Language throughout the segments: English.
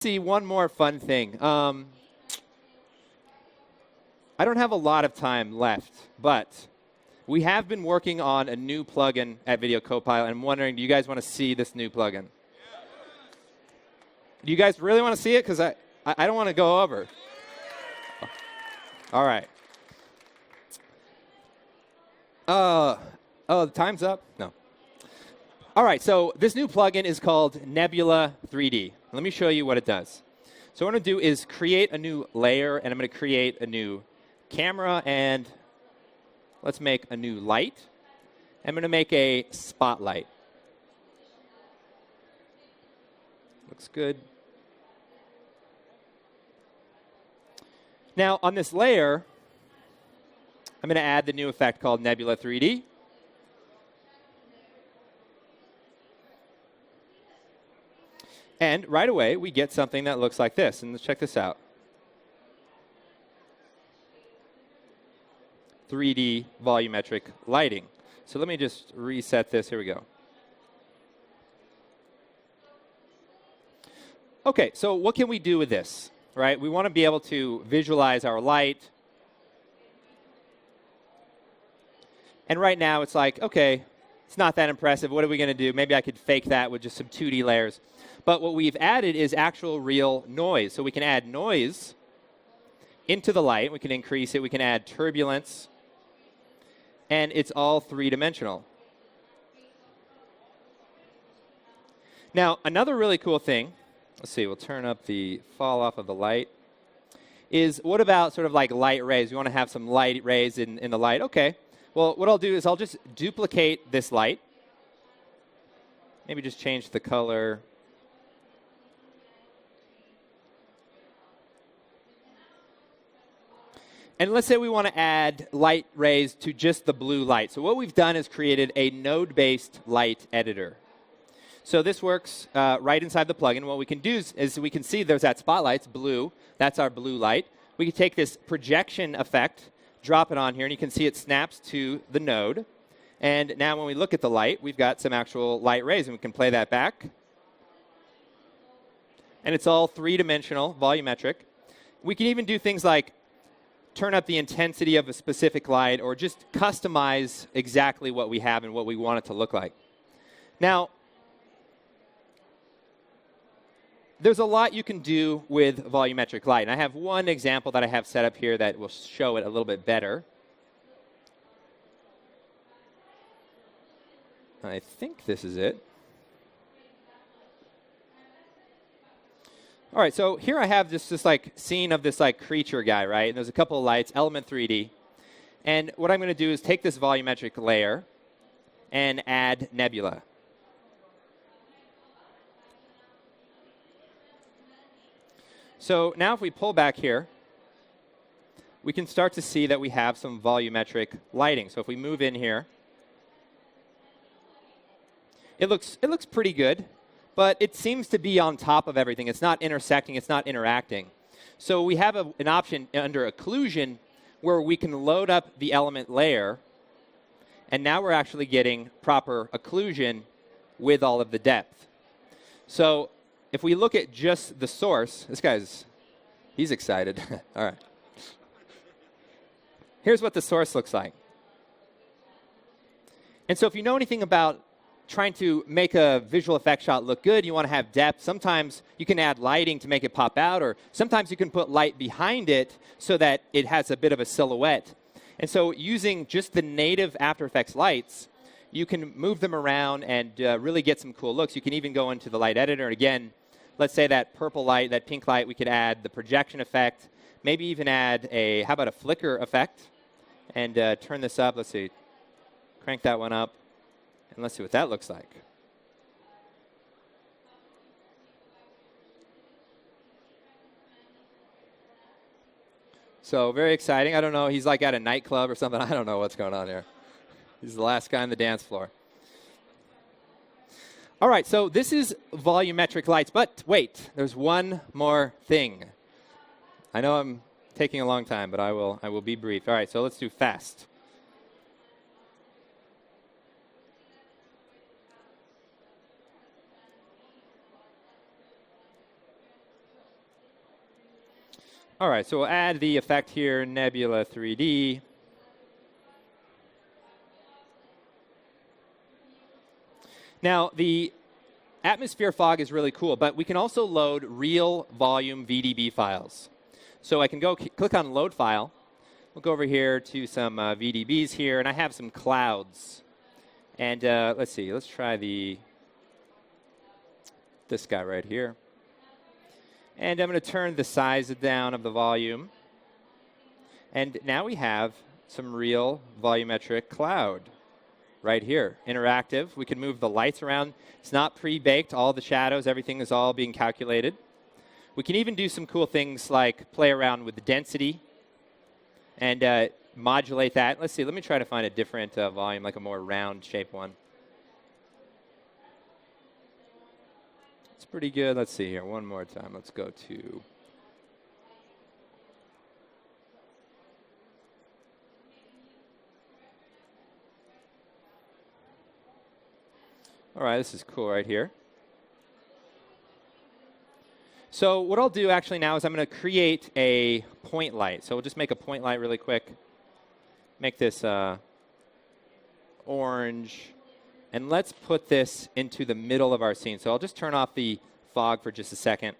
See one more fun thing. I don't have a lot of time left, but we have been working on a new plugin at Video Copilot. I'm wondering, do you guys want to see this new plugin? Do you guys really want to see it? Because I don't want to go over. All right. Oh, time's up? No. All right, so this new plugin is called Nebula 3D. Let me show you what it does. So what I'm going to do is create a new layer, and I'm going to create a new camera, and let's make a new light. I'm going to make a spotlight. Looks good. Now, on this layer, I'm going to add the new effect called Nebula 3D. And right away, we get something that looks like this. And let's check this out. 3D volumetric lighting. So let me just reset this. Here we go. OK, so what can we do with this? Right? We want to be able to visualize our light. And right now, it's like, OK, it's not that impressive. What are we going to do? Maybe I could fake that with just some 2D layers. But what we've added is actual real noise. So we can add noise into the light. We can increase it. We can add turbulence. And it's all three-dimensional. Now, another really cool thing, let's see, we'll turn up the fall off of the light, is what about sort of like light rays? We want to have some light rays in the light. OK. Well, what I'll do is I'll just duplicate this light. Maybe just change the color. And let's say we want to add light rays to just the blue light. So what we've done is created a node-based light editor. So this works right inside the plugin. What we can do is we can see there's that spotlight. It's blue. That's our blue light. We can take this projection effect, drop it on here, and you can see it snaps to the node. And now when we look at the light, we've got some actual light rays, and we can play that back. And it's all three-dimensional, volumetric. We can even do things like turn up the intensity of a specific light or just customize exactly what we have and what we want it to look like. Now, there's a lot you can do with volumetric light. And I have one example that I have set up here that will show it a little bit better. I think this is it. All right, so here I have this like scene of this like creature guy, right? And there's a couple of lights, Element 3D. And what I'm going to do is take this volumetric layer and add Nebula. So now if we pull back here, we can start to see that we have some volumetric lighting. So if we move in here, it looks pretty good. But it seems to be on top of everything. It's not intersecting. It's not interacting. So we have an option under occlusion where we can load up the element layer. And now we're actually getting proper occlusion with all of the depth. So if we look at just the source, he's excited. All right. Here's what the source looks like. And so if you know anything about trying to make a visual effect shot look good, you want to have depth. Sometimes you can add lighting to make it pop out, or sometimes you can put light behind it so that it has a bit of a silhouette. And so using just the native After Effects lights, you can move them around and really get some cool looks. You can even go into the light editor. And again, let's say that purple light, that pink light, we could add the projection effect, maybe even add how about a flicker effect? And turn this up. Let's see. Crank that one up. And let's see what that looks like. So very exciting. I don't know. He's like at a nightclub or something. I don't know what's going on here. He's the last guy on the dance floor. All right, so this is volumetric lights. But wait, there's one more thing. I know I'm taking a long time, but I will be brief. All right, so let's do fast. All right, so we'll add the effect here, Nebula 3D. Now, the atmosphere fog is really cool, but we can also load real volume VDB files. So I can go click on Load File. We'll go over here to some VDBs here, and I have some clouds. And let's see, let's try this guy right here. And I'm going to turn the size down of the volume. And now we have some real volumetric cloud right here, interactive. We can move the lights around. It's not pre-baked. All the shadows, everything is all being calculated. We can even do some cool things like play around with the density and modulate that. Let's see. Let me try to find a different volume, like a more round shape one. It's pretty good. Let's see here. One more time. Let's go to... All right, this is cool right here. So what I'll do actually now is I'm going to create a point light. So we'll just make a point light really quick. Make this orange. And let's put this into the middle of our scene. So I'll just turn off the fog for just a second.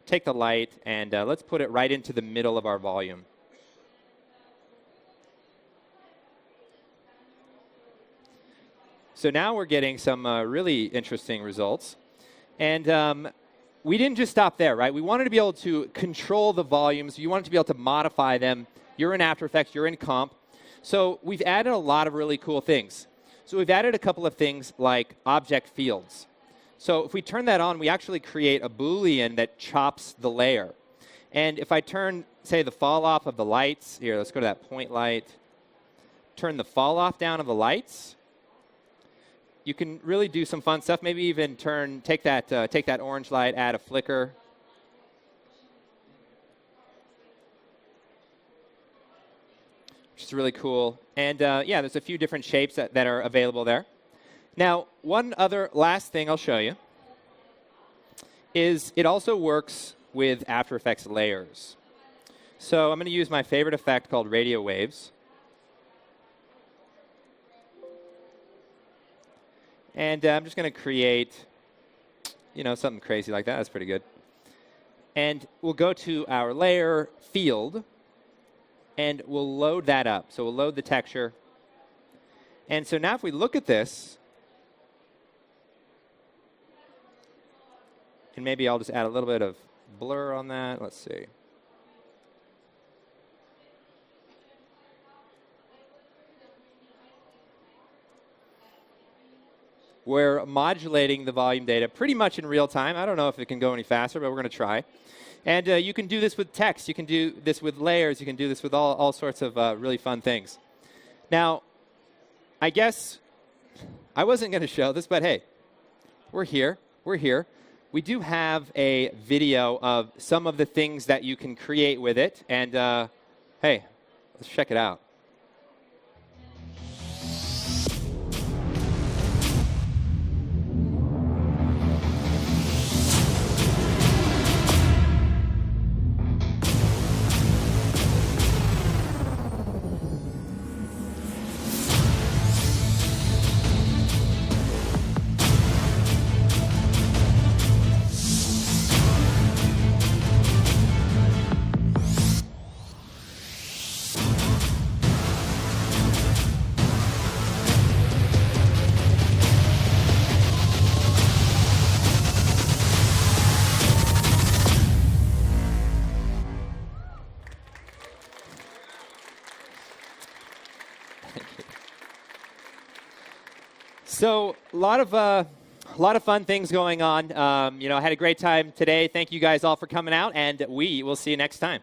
Take the light, and let's put it right into the middle of our volume. So now we're getting some really interesting results. And we didn't just stop there, right? We wanted to be able to control the volumes. You wanted to be able to modify them. You're in After Effects. You're in Comp. So we've added a lot of really cool things. So we've added a couple of things like object fields. So if we turn that on, we actually create a Boolean that chops the layer. And if I turn, say, the fall off of the lights, here, let's go to that point light. Turn the fall off down of the lights. You can really do some fun stuff. Maybe even take that orange light, add a flicker. Which is really cool. And yeah, there's a few different shapes that are available there. Now, one other last thing I'll show you is it also works with After Effects layers. So I'm going to use my favorite effect called radio waves. And I'm just going to create, something crazy like that. That's pretty good. And we'll go to our layer field, and we'll load that up. So we'll load the texture. And so now if we look at this, and maybe I'll just add a little bit of blur on that. Let's see. We're modulating the volume data pretty much in real time. I don't know if it can go any faster, but we're going to try. And you can do this with text. You can do this with layers. You can do this with all sorts of really fun things. Now, I guess I wasn't going to show this, but hey, we're here. We're here. We do have a video of some of the things that you can create with it. And hey, let's check it out. So a lot of fun things going on. I had a great time today. Thank you guys all for coming out, and we will see you next time.